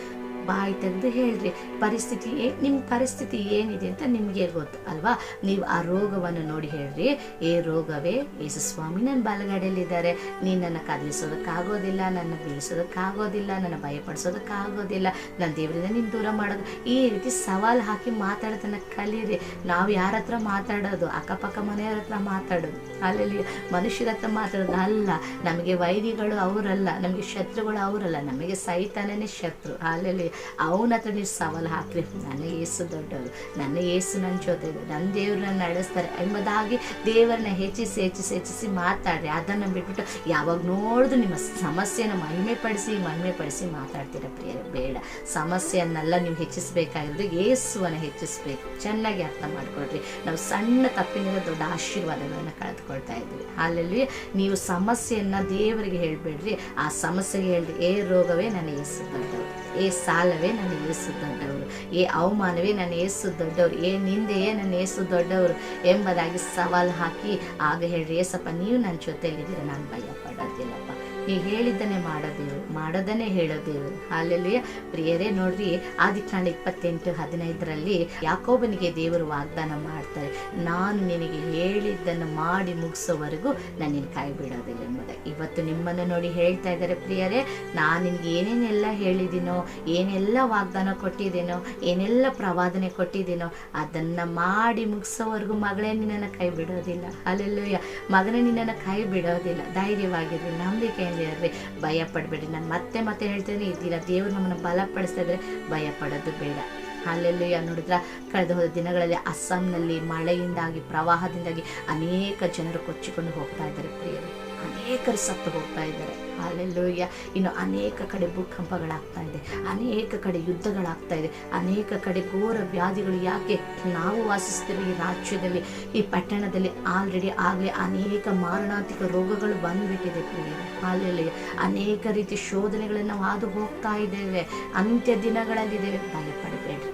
ಬಾಯಿ ತೆಗೆದು ಹೇಳ್ರಿ. ನಿಮ್ಮ ಪರಿಸ್ಥಿತಿ ಏನಿದೆ ಅಂತ ನಿಮಗೆ ಗೊತ್ತು ಅಲ್ವಾ? ನೀವು ಆ ರೋಗವನ್ನು ನೋಡಿ ಹೇಳ್ರಿ, ಏ ರೋಗವೇ, ಯೇಸುಸ್ವಾಮಿ ನನ್ನ ಬಲಗಡೆಯಲ್ಲಿದ್ದಾರೆ, ನೀನು ನನ್ನ ಕದಲಿಸೋದಕ್ಕಾಗೋದಿಲ್ಲ, ನನ್ನ ಬೀಳಿಸೋದಕ್ಕಾಗೋದಿಲ್ಲ, ನನ್ನ ಭಯಪಡಿಸೋದಕ್ಕಾಗೋದಿಲ್ಲ, ನನ್ನ ದೇವರಿಂದ ನೀನು ದೂರ ಮಾಡೋದು. ಈ ರೀತಿ ಸವಾಲು ಹಾಕಿ ಮಾತಾಡೋದನ್ನ ಕಲೀರಿ. ನಾವು ಯಾರ ಹತ್ರ ಮಾತಾಡೋದು? ಅಕ್ಕಪಕ್ಕ ಮನೆಯವ್ರ ಹತ್ರ ಮಾತಾಡೋದು, ಅಲ್ಲಿ ಮನುಷ್ಯರ ಹತ್ರ ಮಾತಾಡೋದು ಅಲ್ಲ. ನಮಗೆ ವೈರಿಗಳು ಅವರಲ್ಲ, ನಮಗೆ ಶತ್ರುಗಳು ಅವರಲ್ಲ, ನಮಗೆ ಸೈತಾನನೇ ಶತ್ರು. ಅಲ್ಲಿ ಅವನ ಹತ್ರ ನೀವು ಸವಾಲು ಹಾಕ್ರಿ. ನನ್ನ ಯೇಸು ದೊಡ್ಡವರು, ನನ್ನ ಯೇಸು ನನ್ನ ಜೊತೆ ಇದೆ, ನನ್ನ ದೇವ್ರು ನನ್ನ ನಡೆಸ್ತಾರೆ ಎಂಬುದಾಗಿ ದೇವರನ್ನ ಹೆಚ್ಚಿಸಿ ಮಾತಾಡ್ರಿ. ಅದನ್ನು ಬಿಟ್ಬಿಟ್ಟು ಯಾವಾಗ ನೋಡಿದ್ರು ನಿಮ್ಮ ಸಮಸ್ಯೆನ ಮಹಿಮೆ ಪಡಿಸಿ ಮಾತಾಡ್ತೀರ ಪ್ರಿಯರೇ. ಬೇಡ. ಸಮಸ್ಯೆಯನ್ನೆಲ್ಲ ನೀವು ಹೆಚ್ಚಿಸಬೇಕಾಗಿರೋದು ಯೇಸುವನ್ನು ಹೆಚ್ಚಿಸ್ಬೇಕು. ಚೆನ್ನಾಗಿ ಅರ್ಥ ಮಾಡ್ಕೊಳ್ರಿ. ನಾವು ಸಣ್ಣ ತಪ್ಪಿನಿಂದ ದೊಡ್ಡ ಆಶೀರ್ವಾದಗಳನ್ನು ಕಳೆದುಕೊಳ್ತಾ ಇದ್ವಿ. ಅಲ್ಲಿ ನೀವು ಸಮಸ್ಯೆಯನ್ನ ದೇವರಿಗೆ ಹೇಳ್ಬೇಡ್ರಿ, ಆ ಸಮಸ್ಯೆಗೆ ಹೇಳ್ರಿ, ಏ ರೋಗವೇ ನನ್ನ ಯೇಸು ದೊಡ್ಡವರು, ಏ ಸಾಲವೇ ನನ್ನ ಯೇಸು ದೊಡ್ಡವರು, ಏ ಅವಮಾನವೇ ನನ್ನ ಯೇಸು ದೊಡ್ಡವರು, ಏ ನಿಂದೆಯೇ ನನ್ನ ಯೇಸು ದೊಡ್ಡವರು ಎಂಬುದಾಗಿ ಸವಾಲು ಹಾಕಿ ಆಗ ಹೇಳ್ರಿ, ಏಸಪ್ಪ ನೀವು ನನ್ನ ಜೊತೆಯಲ್ಲಿದ್ದೀರ, ನಾನು ಭಯ ಪಡೋದಿಲ್ಲಪ್ಪ. ನೀವು ಹೇಳಿದ್ದನ್ನೇ ಮಾಡೋದನ್ನೇ ಹೇಳೋದೇವರು. ಹಾಲೆಲೂಯ. ಪ್ರಿಯರೇ ನೋಡ್ರಿ, ಆದಿಕಾಂಡ 28:15 ಯಾಕೋಬನಿಗೆ ದೇವರು ವಾಗ್ದಾನ ಮಾಡ್ತಾರೆ, ನಾನು ನಿನಗೆ ಹೇಳಿದ್ದನ್ನು ಮಾಡಿ ಮುಗಿಸೋವರೆಗೂ ನಾನು ನಿನ್ನ ಕೈ ಬಿಡೋದಿಲ್ಲ ಎಂಬುದೇ. ಇವತ್ತು ನಿಮ್ಮನ್ನು ನೋಡಿ ಹೇಳ್ತಾ ಇದ್ದಾರೆ ಪ್ರಿಯರೇ, ನಾನು ನಿನ್ಗೆ ಏನೇನೆಲ್ಲ ಹೇಳಿದ್ದೀನೋ, ಏನೆಲ್ಲ ವಾಗ್ದಾನ ಕೊಟ್ಟಿದ್ದೀನೋ, ಏನೆಲ್ಲ ಪ್ರವಾದನೆ ಕೊಟ್ಟಿದ್ದೀನೋ ಅದನ್ನು ಮಾಡಿ ಮುಗಿಸೋವರೆಗೂ ಮಗಳೇ ನಿನ್ನನ್ನು ಕೈ ಬಿಡೋದಿಲ್ಲ. ಹಾಲೆಲೂಯ. ಮಗನೇ ನಿನ್ನನ್ನು ಕೈ ಬಿಡೋದಿಲ್ಲ. ಧೈರ್ಯವಾಗಿರ್ರಿ, ನಂಬಿಕೆ ಭಯ ಪಡಬೇಡಿ. ನಾನು ಮತ್ತೆ ಹೇಳ್ತೇನೆ, ಈ ದಿನ ದೇವರು ನಮ್ಮನ್ನು ಬಲಪಡಿಸ್ತಾ ಇದ್ರೆ ಭಯ ಪಡೋದು ಬೇಡ. ಅಲ್ಲೆಲ್ಲೂಯ್ಯ. ನೋಡಿದ್ರ ಕಳೆದ ಹೋದ ದಿನಗಳಲ್ಲಿ ಅಸ್ಸಾಂನಲ್ಲಿ ಮಳೆಯಿಂದಾಗಿ, ಪ್ರವಾಹದಿಂದಾಗಿ ಅನೇಕ ಜನರು ಕೊಚ್ಚಿಕೊಂಡು ಹೋಗ್ತಾ ಇದ್ದಾರೆ ಪ್ರಿಯರೇ. ಅನೇಕರು ಸತ್ತು ಹೋಗ್ತಾ ಇದ್ದಾರೆ. ಅಲ್ಲೆಲ್ಲೂಯ್ಯ. ಇನ್ನು ಅನೇಕ ಕಡೆ ಭೂಕಂಪಗಳಾಗ್ತಾ ಇದೆ, ಅನೇಕ ಕಡೆ ಯುದ್ಧಗಳಾಗ್ತಾ ಇದೆ, ಅನೇಕ ಕಡೆ ಘೋರ ವ್ಯಾಧಿಗಳು. ಯಾಕೆ? ನಾವು ವಾಸಿಸ್ತಿರೋ ಈ ರಾಜ್ಯದಲ್ಲಿ, ಈ ಪಟ್ಟಣದಲ್ಲಿ ಆಗಲೇ ಅನೇಕ ಮಾರಣಾಂತಿಕ ರೋಗಗಳು ಬಂದ್ಬಿಟ್ಟಿದೆ ಪ್ರಿಯರೇ. ಅಲ್ಲೆಲ್ಲೂಯ್ಯ. ಅನೇಕ ರೀತಿ ಶೋಧನೆಗಳನ್ನು ಹಾದು ಹೋಗ್ತಾ ಇದ್ದೇವೆ, ಅಂತ್ಯ ದಿನಗಳಲ್ಲಿದ್ದೇವೆ. ಭಯಪಡಬೇಡ್ರಿ.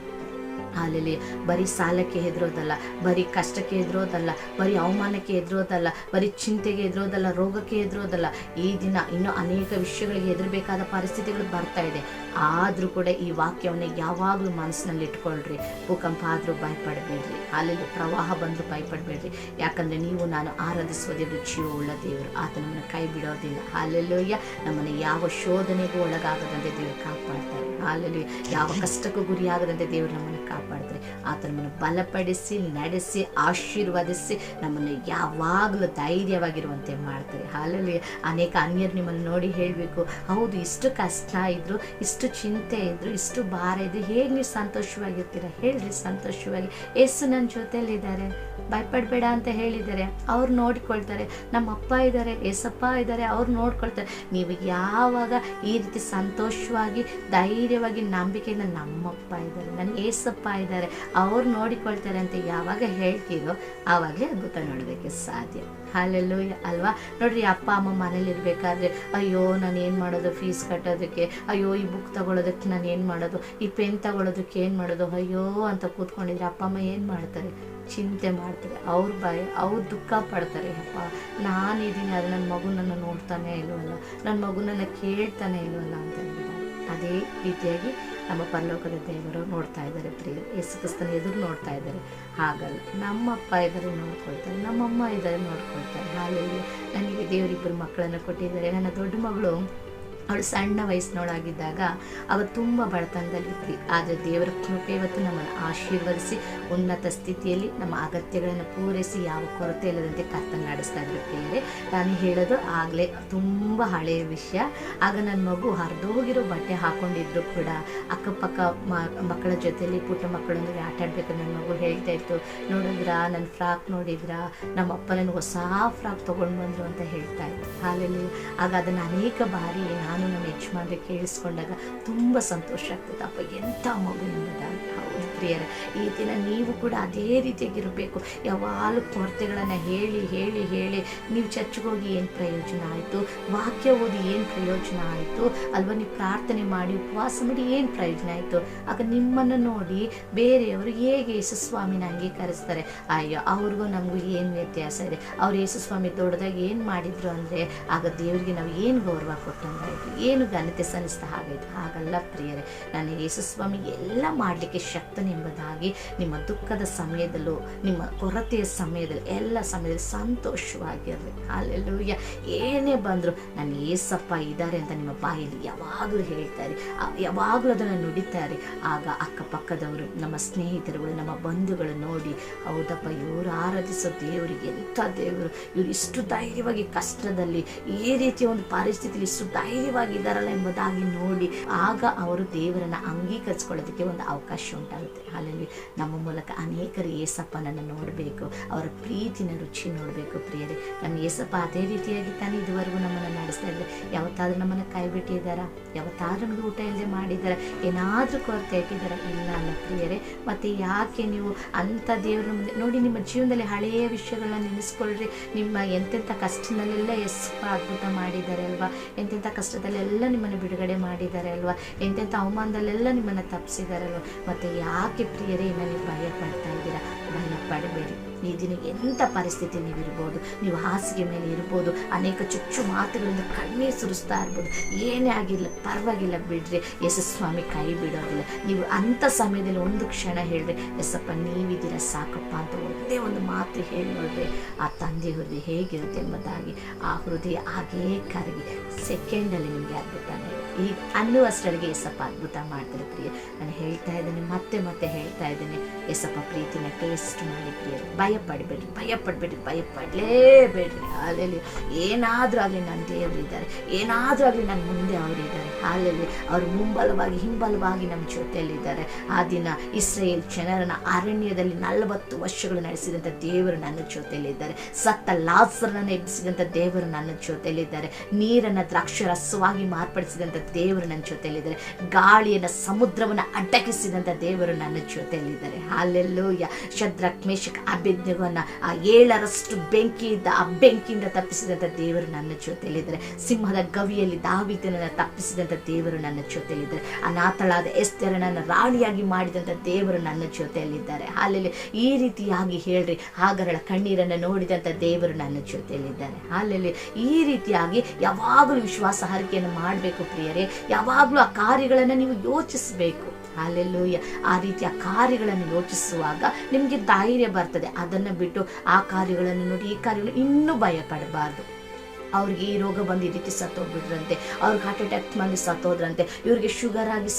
ಅಲ್ಲಿ ಬರೀ ಸಾಲಕ್ಕೆ ಹೆದರೋದಲ್ಲ, ಬರೀ ಕಷ್ಟಕ್ಕೆ ಹೆದರೋದಲ್ಲ, ಬರೀ ಅವಮಾನಕ್ಕೆ ಹೆದರೋದಲ್ಲ, ಬರೀ ಚಿಂತೆಗೆ ಹೆದರೋದಲ್ಲ, ರೋಗಕ್ಕೆ ಹೆದರೋದಲ್ಲ. ಈ ದಿನ ಇನ್ನೂ ಅನೇಕ ವಿಷಯಗಳಿಗೆ ಹೆದರಬೇಕಾದ ಪರಿಸ್ಥಿತಿಗಳು ಬರ್ತಾ ಇದೆ. ಆದರೂ ಕೂಡ ಈ ವಾಕ್ಯವನ್ನು ಯಾವಾಗಲೂ ಮನಸ್ಸಿನಲ್ಲಿ ಇಟ್ಕೊಳ್ರಿ. ಭೂಕಂಪ ಆದರೂ ಭಯಪಡಬೇಡ್ರಿ, ಅಲ್ಲಿ ಪ್ರವಾಹ ಬಂದರೂ ಭಯಪಡಬೇಡ್ರಿ. ಯಾಕಂದರೆ ನೀವು ನಾನು ಆರಾಧಿಸುವ ದೇವರು ಜೀವವುಳ್ಳ ದೇವರು, ಆತ ನಮ್ಮನ್ನು ಕೈ ಬಿಡೋದಿಲ್ಲ. ಅಲ್ಲೆಲ್ಲೂಯ್ಯ. ನಮ್ಮನ್ನು ಯಾವ ಶೋಧನೆಗೂ ಒಳಗಾಗದಂತೆ ದೇವರು ಕಾಪಾಡ್ತಾರೆ. ಅಲ್ಲೆಲ್ಲೂಯ್ಯ. ಯಾವ ಕಷ್ಟಕ್ಕೂ ಗುರಿಯಾಗದಂತೆ ದೇವರು ನಮ್ಮನ್ನು ಕಾಪಾಡ್ತಾರೆ. ಆತ ನಮ್ಮನ್ನು ಬಲಪಡಿಸಿ, ನಡೆಸಿ, ಆಶೀರ್ವದಿಸಿ, ನಮ್ಮನ್ನು ಯಾವಾಗಲೂ ಧೈರ್ಯವಾಗಿರುವಂತೆ ಮಾಡ್ತಾರೆ. ಅಲ್ಲೆಲ್ಲೂಯ್ಯ. ಅನೇಕ ಅನ್ಯರು ನಿಮ್ಮನ್ನು ನೋಡಿ ಹೇಳಬೇಕು, ಹೌದು ಇಷ್ಟು ಕಷ್ಟ ಇದ್ರು, ಇಷ್ಟು ಚಿಂತೆ ಇದ್ರು, ಇಷ್ಟು ಭಾರ ಇದ್ರು, ಹೇಗೆ ನೀವು ಸಂತೋಷವಾಗಿರ್ತೀರ? ಹೇಳ್ರಿ ಸಂತೋಷವಾಗಿ. ಯೇಸು ನನ್ನ ಜೊತೆಯಲ್ಲಿದ್ದಾರೆ, ಭಯಪಡಬೇಡ ಅಂತ ಹೇಳಿದ್ದಾರೆ. ಅವ್ರು ನೋಡಿಕೊಳ್ತಾರೆ. ನಮ್ಮ ಅಪ್ಪ ಇದ್ದಾರೆ, ಏಸಪ್ಪ ಇದ್ದಾರೆ, ಅವ್ರು ನೋಡ್ಕೊಳ್ತಾರೆ. ನೀವು ಯಾವಾಗ ಈ ರೀತಿ ಸಂತೋಷವಾಗಿ, ಧೈರ್ಯವಾಗಿ, ನಂಬಿಕೆಯಿಂದ ನಮ್ಮಪ್ಪ ಇದ್ದಾರೆ, ನನ್ನ ಏಸಪ್ಪ ಇದ್ದಾರೆ, ಅವ್ರು ನೋಡಿಕೊಳ್ತಾರೆ ಅಂತ ಯಾವಾಗ ಹೇಳ್ತೀರೋ ಆವಾಗಲೇ ಅದ್ಭುತ ನೋಡೋದಕ್ಕೆ ಸಾಧ್ಯ. ಹಾಲೆಲ್ಲೂಯ್ಯ ಅಲ್ವಾ. ನೋಡ್ರಿ, ಅಪ್ಪ ಅಮ್ಮ ಮನೇಲಿ ಇರಬೇಕಾದ್ರೆ ಅಯ್ಯೋ ನಾನು ಏನು ಮಾಡೋದು ಫೀಸ್ ಕಟ್ಟೋದಕ್ಕೆ, ಅಯ್ಯೋ ಈ ಬುಕ್ ತಗೊಳ್ಳೋದಕ್ಕೆ ನಾನು ಏನು ಮಾಡೋದು, ಈ ಪೆನ್ ತಗೊಳ್ಳೋದಕ್ಕೆ ಏನು ಮಾಡೋದು, ಅಯ್ಯೋ ಅಂತ ಕೂತ್ಕೊಂಡಿದ್ರೆ ಅಪ್ಪ ಅಮ್ಮ ಏನು ಮಾಡ್ತಾರೆ? ಚಿಂತೆ ಮಾಡ್ತಾರೆ, ಅವ್ರು ದುಃಖ ಪಡ್ತಾರೆ. ಅಪ್ಪ ನಾನಿದ್ದೀನಿ, ಆದರೆ ನನ್ನ ಮಗು ನನ್ನ ನೋಡ್ತಾನೆ ಇಲ್ವಲ್ಲ, ನನ್ನ ಮಗು ನನ್ನ ಕೇಳ್ತಾನೆ ಇಲ್ವಲ್ಲ ಅಂತ ಹೇಳ್ತಾರೆ. ಅದೇ ರೀತಿಯಾಗಿ ನಮ್ಮ ಪರಲೋಕದ ದೇವರು ನೋಡ್ತಾ ಇದ್ದಾರೆ ಪ್ರಿಯರೇ, ಯೇಸು ಕ್ರಿಸ್ತನ ಎದುರು ನೋಡ್ತಾ ಇದ್ದಾರೆ. ಹಾಗಲ್ಲ, ನಮ್ಮ ಅಪ್ಪ ಇದ್ದಾರೆ ನೋಡ್ಕೊಳ್ತಾರೆ, ನಮ್ಮಮ್ಮ ಇದ್ದಾರೆ ನೋಡ್ಕೊಳ್ತಾರೆ. ಹಾಗಾಗಿ ನನಗೆ ದೇವರಿಬ್ಬರು ಮಕ್ಕಳನ್ನು ಕೊಟ್ಟಿದ್ದಾರೆ. ನನ್ನ ದೊಡ್ಡ ಮಗಳು ಅವಳು ಸಣ್ಣ ವಯಸ್ಸಿನವಳಾಗಿದ್ದಾಗ ಆಗ ತುಂಬ ಬಡತನದಲ್ಲಿದ್ವಿ. ಆದರೆ ದೇವರ ಕೃಪೆ ಇವತ್ತು ನಮ್ಮನ್ನು ಆಶೀರ್ವದಿಸಿ ಉನ್ನತ ಸ್ಥಿತಿಯಲ್ಲಿ ನಮ್ಮ ಅಗತ್ಯಗಳನ್ನು ಪೂರೈಸಿ ಯಾವ ಕೊರತೆ ಇಲ್ಲದಂತೆ ಕರ್ತನ ನಡೆಸ್ತಾ ಇದ್ರು ಪ್ರಿಯರೇ. ನಾನು ಹೇಳೋದು ಆಗಲೇ ತುಂಬ ಹಳೆಯ ವಿಷಯ. ಆಗ ನನ್ನ ಮಗು ಹರಿದೋಗಿರೋ ಬಟ್ಟೆ ಹಾಕ್ಕೊಂಡಿದ್ರು ಕೂಡ ಅಕ್ಕಪಕ್ಕ ಮಕ್ಕಳ ಜೊತೆಯಲ್ಲಿ ಪುಟ್ಟ ಮಕ್ಕಳೊಂದಿಗೆ ಆಟ ಆಡ್ಬೇಕು. ನನ್ನ ಮಗು ಹೇಳ್ತಾ ಇತ್ತು, ನೋಡಿದ್ರಾ ನನ್ನ ಫ್ರಾಕ್ ನೋಡಿದ್ರಾ, ನಮ್ಮ ಅಪ್ಪ ನನಗೆ ಹೊಸ ಫ್ರಾಕ್ ತೊಗೊಂಡು ಬಂದರು ಅಂತ ಹೇಳ್ತಾ ಇತ್ತು. ಹಾಲೆಲ್ಲಿ ಆಗ ಅದನ್ನು ಅನೇಕ ಬಾರಿ ನಾನು ನಮ್ಮ ಯಜಮಾನ್ರೆ ಕೇಳಿಸ್ಕೊಂಡಾಗ ತುಂಬ ಸಂತೋಷ ಆಗ್ತದೆ. ಅಪ್ಪ ಎಂಥ ಮಗು ಎಂಬುದಾಗಿ. ಹೌದು ಪ್ರಿಯರೇ, ಈ ದಿನ ನೀವು ಕೂಡ ಅದೇ ರೀತಿಯಾಗಿರಬೇಕು. ಯಾವಾಗಲೂ ಕೊರತೆಗಳನ್ನು ಹೇಳಿ ಹೇಳಿ ಹೇಳಿ ನೀವು ಚರ್ಚ್ಗೆ ಹೋಗಿ ಏನು ಪ್ರಯೋಜನ ಆಯಿತು, ವಾಕ್ಯ ಓದಿ ಏನು ಪ್ರಯೋಜನ ಆಯಿತು ಅಲ್ವಾ, ನೀವು ಪ್ರಾರ್ಥನೆ ಮಾಡಿ ಉಪವಾಸ ಮಾಡಿ ಏನು ಪ್ರಯೋಜನ ಆಯಿತು? ಆಗ ನಿಮ್ಮನ್ನು ನೋಡಿ ಬೇರೆಯವರು ಹೇಗೆ ಯೇಸುಸ್ವಾಮಿನ ಅಂಗೀಕರಿಸ್ತಾರೆ. ಅಯ್ಯೋ ಅವ್ರಿಗೂ ನಮಗೂ ಏನು ವ್ಯತ್ಯಾಸ ಇದೆ, ಅವ್ರು ಯೇಸುಸ್ವಾಮಿ ದೊಡ್ಡದಾಗ ಏನು ಮಾಡಿದ್ರು ಅಂದರೆ ಆಗ ದೇವರಿಗೆ ನಾವು ಏನು ಗೌರವ ಕೊಟ್ಟಂಗಾಯಿತು, ಏನು ಘನತೆ ಸಲ್ಲಿಸ್ತಾ ಹಾಗಾಯಿತು. ಹಾಗಲ್ಲ ಪ್ರಿಯರೇ, ನಾನು ಯೇಸುಸ್ವಾಮಿ ಎಲ್ಲ ಮಾಡಲಿಕ್ಕೆ ಶಕ್ತನೆಂಬುದಾಗಿ ನಿಮ್ಮ ದುಃಖದ ಸಮಯದಲ್ಲೂ ನಿಮ್ಮ ಕೊರತೆಯ ಸಮಯದಲ್ಲಿ ಎಲ್ಲ ಸಮಯದಲ್ಲಿ ಸಂತೋಷವಾಗಿರಬೇಕು. ಅಲ್ಲೆಲ್ಲೂಯ್ಯ. ಏನೇ ಬಂದರೂ ನಾನು ಏಸಪ್ಪ ಇದ್ದಾರೆ ಅಂತ ನಿಮ್ಮ ಬಾಯಲ್ಲಿ ಯಾವಾಗಲೂ ಹೇಳ್ತಾರೆ, ಯಾವಾಗಲೂ ಅದನ್ನು ನುಡಿತಾರೆ. ಆಗ ಅಕ್ಕಪಕ್ಕದವರು, ನಮ್ಮ ಸ್ನೇಹಿತರುಗಳು, ನಮ್ಮ ಬಂಧುಗಳು ನೋಡಿ ಹೌದಪ್ಪ ಇವರು ಆರಾಧಿಸೋ ದೇವರಿಗೆ ಎಂಥ ದೇವರು, ಇವರು ಇಷ್ಟು ಧೈರ್ಯವಾಗಿ ಕಷ್ಟದಲ್ಲಿ ಈ ರೀತಿಯ ಒಂದು ಪರಿಸ್ಥಿತಿಯಲ್ಲಿ ಇಷ್ಟು ಧೈರ್ಯವಾಗಿದ್ದಾರಲ್ಲ ಎಂಬುದಾಗಿ ನೋಡಿ ಆಗ ಅವರು ದೇವರನ್ನು ಅಂಗೀಕರಿಸ್ಕೊಳ್ಳೋದಕ್ಕೆ ಒಂದು ಅವಕಾಶ ಉಂಟಾಗುತ್ತೆ. ಅಲ್ಲಿ ನಮ್ಮ ಮೂಲಕ ಅನೇಕರು ಏಸಪ್ಪನನ್ನು ನೋಡಬೇಕು, ಅವರ ಪ್ರೀತಿನ ರುಚಿ ನೋಡಬೇಕು. ಪ್ರಿಯರೇ, ನಮ್ಮ ಏಸಪ್ಪ ಅದೇ ರೀತಿಯಾಗಿ ತಾನೇ ಇದುವರೆಗೂ ನಮ್ಮನ್ನು ನಡೆಸ್ತಾ ಇದ್ದಾರೆ. ಯಾವತ್ತಾದ್ರೂ ನಮ್ಮನ್ನು ಕೈ ಬಿಟ್ಟಿದ್ದಾರಾ? ಯಾವತ್ತಾದ್ರೂ ನಮಗೆ ಊಟ ಇಲ್ಲದೆ ಮಾಡಿದ್ದಾರೆ? ಏನಾದರೂ ಕೊರತೆ ಇಟ್ಟಿದ್ದಾರೆ? ಇಲ್ಲ ಅಲ್ಲ ಪ್ರಿಯರೇ. ಮತ್ತು ಯಾಕೆ ನೀವು ಅಂಥ ದೇವರ ಮುಂದೆ ನೋಡಿ, ನಿಮ್ಮ ಜೀವನದಲ್ಲಿ ಹಳೆಯ ವಿಷಯಗಳನ್ನ ನೆನೆಸ್ಕೊಳ್ರಿ. ನಿಮ್ಮ ಎಂತೆಂಥ ಕಷ್ಟದಲ್ಲೆಲ್ಲ ಯೇಸಪ್ಪ ಅದ್ಭುತ ಮಾಡಿದ್ದಾರೆ ಅಲ್ವಾ, ಎಂತೆಂಥ ಕಷ್ಟದಲ್ಲೆಲ್ಲ ನಿಮ್ಮನ್ನು ಬಿಡುಗಡೆ ಮಾಡಿದ್ದಾರೆ ಅಲ್ವಾ, ಎಂತೆಂಥ ಅವಮಾನದಲ್ಲೆಲ್ಲ ನಿಮ್ಮನ್ನು ತಪ್ಪಿಸಿದಾರಲ್ವ. ಮತ್ತು ಯಾಕೆ ಪ್ರಿಯರೇ ನೀವು ಭಯ ಪಡ್ತಾ ಇದ್ದೀರಾ? ಭಯ ಪಡಬೇಡಿ. ಈ ದಿನ ಎಂಥ ಪರಿಸ್ಥಿತಿ ನೀವಿರ್ಬೋದು, ನೀವು ಹಾಸಿಗೆ ಮೇಲೆ ಇರ್ಬೋದು, ಅನೇಕ ಚುಚ್ಚು ಮಾತುಗಳಿಂದ ಕಣ್ಣೀರು ಸುರಿಸ್ತಾ ಇರ್ಬೋದು, ಏನೇ ಆಗಿಲ್ಲ ಪರವಾಗಿಲ್ಲ ಬಿಡ್ರಿ, ಯೇಸುಸ್ವಾಮಿ ಕೈ ಬಿಡೋದಿಲ್ಲ. ನೀವು ಅಂಥ ಸಮಯದಲ್ಲಿ ಒಂದು ಕ್ಷಣ ಹೇಳ್ರಿ, ಎಸಪ್ಪ ನೀವಿದ್ದೀರ ಸಾಕಪ್ಪ ಅಂತ ಒಂದೇ ಒಂದು ಮಾತು ಹೇಳಿ ನೋಡ್ರಿ, ಆ ತಂದೆ ಹೃದಯ ಹೇಗಿರುತ್ತೆ ಎಂಬುದಾಗಿ ಆ ಹೃದಯ ಹಾಗೇ ಕರಗಿ ಸೆಕೆಂಡಲ್ಲಿ ನಿಮಗೆ ಅದ್ಭುತ ಈಗ ಅನ್ನುವಷ್ಟರಿಗೆ ಎಸಪ್ಪ ಅದ್ಭುತ ಮಾಡ್ತಾರೆ ಪ್ರಿಯ. ನಾನು ಹೇಳ್ತಾ ಇದ್ದೇನೆ, ಮತ್ತೆ ಮತ್ತೆ ಹೇಳ್ತಾ ಇದ್ದೇನೆ, ಎಸಪ್ಪ ಪ್ರೀತಿನ ಟೇಸ್ಟ್ ಮಾಡಿ ಪ್ರಿಯ. ಭಯಪಡಬೇಡ್ರಿ, ಭಯಪಡಲೇಬೇಡ್ರಿ. ಹಾಲೆಲ್ಲಿ ಏನಾದರೂ ಆಗಲಿ ನನ್ನ ದೇವರಿದ್ದಾರೆ, ಏನಾದರೂ ಆಗಲಿ ನನ್ನ ಮುಂದೆ ಅವರಿದ್ದಾರೆ. ಹಾಲೆಲ್ಲಿ ಅವರು ಹಿಂಬಲವಾಗಿ ನಮ್ಮ ಜೊತೆಯಲ್ಲಿದ್ದಾರೆ. ಆ ದಿನ ಇಸ್ರೇಲ್ ಜನರನ್ನ ಅರಣ್ಯದಲ್ಲಿ 40 ವರ್ಷಗಳು ನಡೆಸಿದಂಥ ದೇವರು ನನ್ನ ಜೊತೆಯಲ್ಲಿದ್ದಾರೆ. ಸತ್ತ ಲಾಜರನನ್ನು ಎಬ್ಬಿಸಿದಂಥ ದೇವರು ನನ್ನ ಜೊತೆಯಲ್ಲಿದ್ದಾರೆ. ನೀರನ್ನು ದ್ರಾಕ್ಷಾರಸವಾಗಿ ಮಾರ್ಪಡಿಸಿದಂಥ ದೇವರು ನನ್ನ ಜೊತೆಯಲ್ಲಿದ್ದಾರೆ. ಗಾಳಿಯನ್ನು ಸಮುದ್ರವನ್ನು ಅಡ್ಡಗಿಸಿದಂಥ ದೇವರು ನನ್ನ ಜೊತೆಯಲ್ಲಿದ್ದಾರೆ. ಹಾಲೆಲ್ಲೂಯ್ಯ. ಶದ್ರಕ್ ಮೇಷಕ್ ಅಬೇದ್ನೆಗೋವನ್ನ ಆ 7ರಷ್ಟು ಬೆಂಕಿ ಇದ್ದ ಆ ಬೆಂಕಿಯಿಂದ ತಪ್ಪಿಸಿದಂಥ ದೇವರು ನನ್ನ ಜೊತೆಯಲ್ಲಿದ್ದಾರೆ. ಸಿಂಹದ ಗವಿಯಲ್ಲಿ ದಾವೀದನನ್ನು ತಪ್ಪಿಸಿದಂಥ ದೇವರು ನನ್ನ ಜೊತೆಯಲ್ಲಿದ್ದಾರೆ. ಅನಾಥಳಾದ ಎಸ್ತೇರನನ್ನು ರಾಣಿಯಾಗಿ ಮಾಡಿದಂಥ ದೇವರು ನನ್ನ ಜೊತೆಯಲ್ಲಿದ್ದಾರೆ. ಹಾಲೆಲ್ಲಿ ಈ ರೀತಿಯಾಗಿ ಹೇಳ್ರಿ, ಹಾಗರಳ ಕಣ್ಣೀರನ್ನು ನೋಡಿದಂಥ ದೇವರು ನನ್ನ ಜೊತೆಯಲ್ಲಿದ್ದಾರೆ. ಹಾಲೆಲ್ಲಿ ಈ ರೀತಿಯಾಗಿ ಯಾವಾಗಲೂ ವಿಶ್ವಾಸ ಹರಿಕೆಯನ್ನು ಮಾಡಬೇಕು ಪ್ರಿಯರೇ. ಯಾವಾಗಲೂ ಆ ಕಾರ್ಯಗಳನ್ನು ನೀವು ಯೋಚಿಸಬೇಕು. ಅಲ್ಲೆಲ್ಲೂಯ್ಯ. ಆ ರೀತಿಯ ಕಾರ್ಯಗಳನ್ನು ಯೋಚಿಸುವಾಗ ನಿಮಗೆ ಧೈರ್ಯ ಬರ್ತದೆ. ಅದನ್ನು ಬಿಟ್ಟು ಆ ಕಾರ್ಯಗಳನ್ನು ನೋಡಿ ಈ ಕಾರ್ಯಗಳನ್ನು ಇನ್ನೂ ಭಯ ಪಡಬಾರ್ದು. ಅವ್ರಿಗೆ ಈ ರೋಗ ಬಂದು ಈ ರೀತಿ ಸತ್ತೋಗ್ಬಿಟ್ರಂತೆ, ಅವ್ರಿಗೆ ಹಾರ್ಟ್ ಅಟ್ಯಾಕ್ ಬಂದು ಸತ್ತೋದ್ರಂತೆ, ಇವ್ರಿಗೆ ಶುಗರ್ ಆಗಿ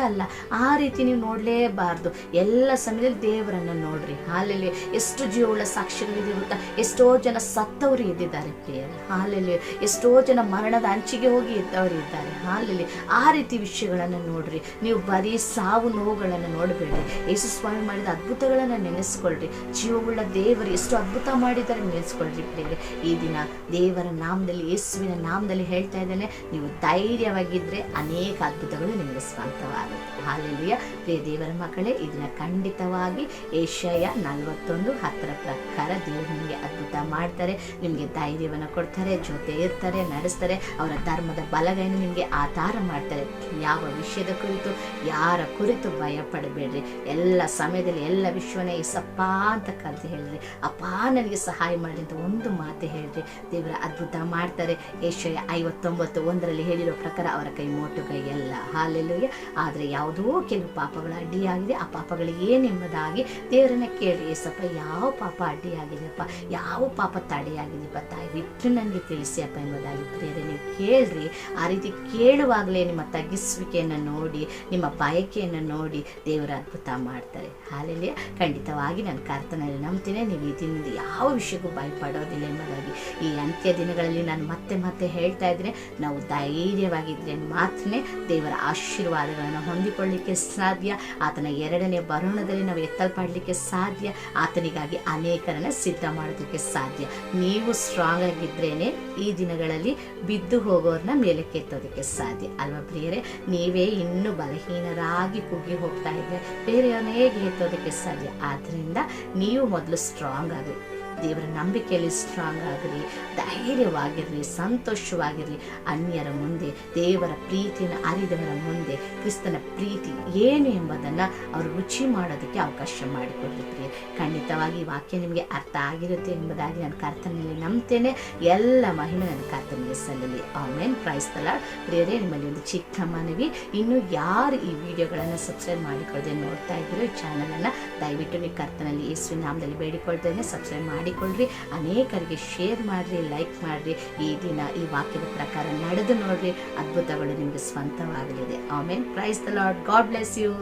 ಅಲ್ಲ. ಆ ರೀತಿ ನೀವು ನೋಡಲೇಬಾರ್ದು. ಎಲ್ಲ ಸಮಯದಲ್ಲಿ ದೇವರನ್ನು ನೋಡ್ರಿ. ಹಾಲೆಲ್ಲಿ ಎಷ್ಟು ಜೀವವುಳ್ಳ ಸಾಕ್ಷಿಗಳಿದೆ ಗೊತ್ತಾ? ಎಷ್ಟೋ ಜನ ಸತ್ತವರು ಎದ್ದಿದ್ದಾರೆ ಪ್ರಿಯರೇ. ಹಾಲೆಲ್ಲಿ ಎಷ್ಟೋ ಜನ ಮರಣದ ಅಂಚಿಗೆ ಹೋಗಿ ಎದ್ದವರು ಇದ್ದಾರೆ. ಹಾಲೆಲ್ಲಿ ಆ ರೀತಿ ವಿಷಯಗಳನ್ನು ನೋಡ್ರಿ. ನೀವು ಬರೀ ಸಾವು ನೋವುಗಳನ್ನು ನೋಡಬೇಡ್ರಿ. ಯೇಸುಸ್ವಾಮಿ ಮಾಡಿದ ಅದ್ಭುತಗಳನ್ನು ನೆನೆಸ್ಕೊಳ್ರಿ. ಜೀವವುಳ್ಳ ದೇವರು ಎಷ್ಟು ಅದ್ಭುತ ಮಾಡಿದ್ದಾರೆ ನೆನೆಸ್ಕೊಳ್ರಿ ಪ್ರಿಯರೇ. ಈ ದಿನ ದೇವರನ್ನು ನಾಮದಲ್ಲಿ, ಯೇಸುವಿನ ನಾಮದಲ್ಲಿ ಹೇಳ್ತಾ ಇದ್ದೇನೆ, ನೀವು ಧೈರ್ಯವಾಗಿದ್ದರೆ ಅನೇಕ ಅದ್ಭುತಗಳು ನಿಮಗೆ ಸ್ವಂತವಾಗುತ್ತೆ. ಹಾಲೆಲೂಯ. ಪ್ರಿಯ ದೇವರ ಮಕ್ಕಳೇ, ಇದನ್ನ ಖಂಡಿತವಾಗಿ ಏಷಯ 41:10 ಪ್ರಕಾರ ದೇವರು ನಿಮಗೆ ಅದ್ಭುತ ಮಾಡ್ತಾರೆ, ನಿಮಗೆ ಧೈರ್ಯವನ್ನು ಕೊಡ್ತಾರೆ, ಜೊತೆ ಇರ್ತಾರೆ, ನಡೆಸ್ತಾರೆ. ಅವರ ಧರ್ಮದ ಬಲಗೈಯನ್ನು ನಿಮಗೆ ಆಧಾರ ಮಾಡ್ತಾರೆ. ಯಾವ ವಿಷಯದ ಕುರಿತು, ಯಾರ ಕುರಿತು ಭಯ ಪಡಬೇಡ್ರಿ. ಎಲ್ಲ ಸಮಯದಲ್ಲಿ ಎಲ್ಲ ವಿಶ್ವನೇ ಏಸಪ್ಪ ಅಂತ ಕರೆದು ಹೇಳ್ರಿ, ಅಪ್ಪ ನನಗೆ ಸಹಾಯ ಮಾಡಿ ಅಂತ ಒಂದು ಮಾತು ಹೇಳ್ರಿ, ದೇವರ ಅದ್ಭುತ ಮಾಡ್ತಾರೆ. ಏಷಯ 59:1 ಹೇಳಿರೋ ಪ್ರಕಾರ ಅವರ ಕೈ ಮೋಟು ಕೈ ಎಲ್ಲ. ಹಾಲೆಲೂಯ. ಆದರೆ ಯಾವುದೋ ಕೆಲವು ಪಾಪಗಳು ಅಡ್ಡಿಯಾಗಿದೆ, ಆ ಪಾಪಗಳಿಗೆ ಏನೆಂಬುದಾಗಿ ದೇವರನ್ನ ಕೇಳಿ, ಏಸಪ್ಪ ಯಾವ ಪಾಪ ಅಡ್ಡಿಯಾಗಿದೆಯಪ್ಪ, ಯಾವ ಪಾಪ ತಡೆಯಾಗಿದೆಯಪ್ಪ, ದಯವಿಟ್ಟು ನನಗೆ ತಿಳಿಸಿ ಅಪ್ಪ ಎಂಬುದಾಗಿ ಪ್ರಿಯರೇ ನೀವು ಕೇಳ್ರಿ. ಆ ರೀತಿ ಕೇಳುವಾಗಲೇ ನಿಮ್ಮ ತಗ್ಗಿಸುವಿಕೆಯನ್ನು ನೋಡಿ, ನಿಮ್ಮ ಬಯಕೆಯನ್ನು ನೋಡಿ ದೇವರ ಅದ್ಭುತ ಮಾಡ್ತಾರೆ. ಹಾಲೆಲೂಯ. ಖಂಡಿತವಾಗಿ ನಾನು ಕರ್ತನಲ್ಲಿ ನಂಬ್ತೀನಿ, ನೀವು ಈ ದಿನದಿಂದ ಯಾವ ವಿಷಯಕ್ಕೂ ಭಯಪಡೋದಿಲ್ಲ ಎಂಬುದಾಗಿ. ಈ ಅಂತ್ಯ ದಿನಗಳಲ್ಲಿ ನಾನು ಮತ್ತೆ ಮತ್ತೆ ಹೇಳ್ತಾ ಇದ್ರೆ, ನಾವು ಧೈರ್ಯವಾಗಿದ್ದರೆ ಮಾತ್ರನೇ ದೇವರ ಆಶೀರ್ವಾದಗಳನ್ನು ಹೊಂದಿಕೊಳ್ಳಲಿಕ್ಕೆ ಸಾಧ್ಯ. ಆತನ 2ನೇ ಬರೋಣದಲ್ಲಿ ನಾವು ಎತ್ತಲ್ಪಡಲಿಕ್ಕೆ ಸಾಧ್ಯ. ಆತನಿಗಾಗಿ ಅನೇಕರನ್ನ ಸಿದ್ಧ ಮಾಡೋದಕ್ಕೆ ಸಾಧ್ಯ. ನೀವು ಸ್ಟ್ರಾಂಗ್ ಆಗಿದ್ರೇನೆ ಈ ದಿನಗಳಲ್ಲಿ ಬಿದ್ದು ಹೋಗೋರನ್ನ ಮೇಲೆ ಕೆತ್ತೋದಕ್ಕೆ ಸಾಧ್ಯ ಅಲ್ವಾ ಪ್ರಿಯರೇ? ನೀವೇ ಇನ್ನೂ ಬಲಹೀನರಾಗಿ ಕುಗ್ಗಿ ಹೋಗ್ತಾ ಇದ್ರೆ ಬೇರೆಯವ್ರನ್ನ ಹೇಗೆ ಎತ್ತೋದಕ್ಕೆ ಸಾಧ್ಯ? ಆದ್ದರಿಂದ ನೀವು ಮೊದಲು ಸ್ಟ್ರಾಂಗ್ ಆಗಿ, ದೇವರ ನಂಬಿಕೆಯಲ್ಲಿ ಸ್ಟ್ರಾಂಗ್ ಆಗಿರಿ, ಧೈರ್ಯವಾಗಿರ್ರಿ, ಸಂತೋಷವಾಗಿರ್ರಿ. ಅನ್ಯರ ಮುಂದೆ ದೇವರ ಪ್ರೀತಿಯನ್ನು ಅರಿದವರ ಮುಂದೆ ಕ್ರಿಸ್ತನ ಪ್ರೀತಿ ಏನು ಎಂಬುದನ್ನು ಅವರು ರುಚಿ ಮಾಡೋದಕ್ಕೆ ಅವಕಾಶ ಮಾಡಿಕೊಡ್ರಿ ಪ್ರಿಯ. ಖಂಡಿತವಾಗಿ ಈ ವಾಕ್ಯ ನಿಮಗೆ ಅರ್ಥ ಆಗಿರುತ್ತೆ ಎಂಬುದಾಗಿ ನಾನು ಕರ್ತನಲ್ಲಿ ನಂಬ್ತೇನೆ. ಎಲ್ಲ ಮಹಿಮೆ ನನ್ನ ಕರ್ತನಿಗೆ ಸಲ್ಲಲಿ. ಆಮೆನ್. Praise the lord. ಪ್ರಿಯರೇ, ನಿಮ್ಮಲ್ಲಿ ಒಂದು ಚಿಕ್ಕ ಮನವಿ, ಇನ್ನು ಯಾರು ಈ ವಿಡಿಯೋಗಳನ್ನು ಸಬ್ಸ್ಕ್ರೈಬ್ ಮಾಡಿಕೊಳ್ಳದೆ ನೋಡ್ತಾ ಇದ್ದೀರೋ ಈ ಚಾನಲನ್ನು ದಯವಿಟ್ಟು ನೀವು ಕರ್ತನಲ್ಲಿ ಯೇಸುವಿನ ನಾಮದಲ್ಲಿ ಬೇಡಿಕೊಳ್ತೇನೆ, ಸಬ್ಸ್ಕ್ರೈಬ್ ಮಾಡಿಕೊಳ್ಳ್ರಿ. ಅನೇಕರಿಗೆ ಶೇರ್ ಮಾಡಿರಿ, ಲೈಕ್ ಮಾಡಿರಿ. ಈ ದಿನ ಈ ವಾಕ್ಯದ ಪ್ರಕಾರ ನಡೆದು ನೋಡ್ರಿ, ಅದ್ಭುತಗಳು ನಿಮಗೆ ಸ್ವಂತವಾಗಲಿದೆ. Amen. Praise the Lord. God bless you.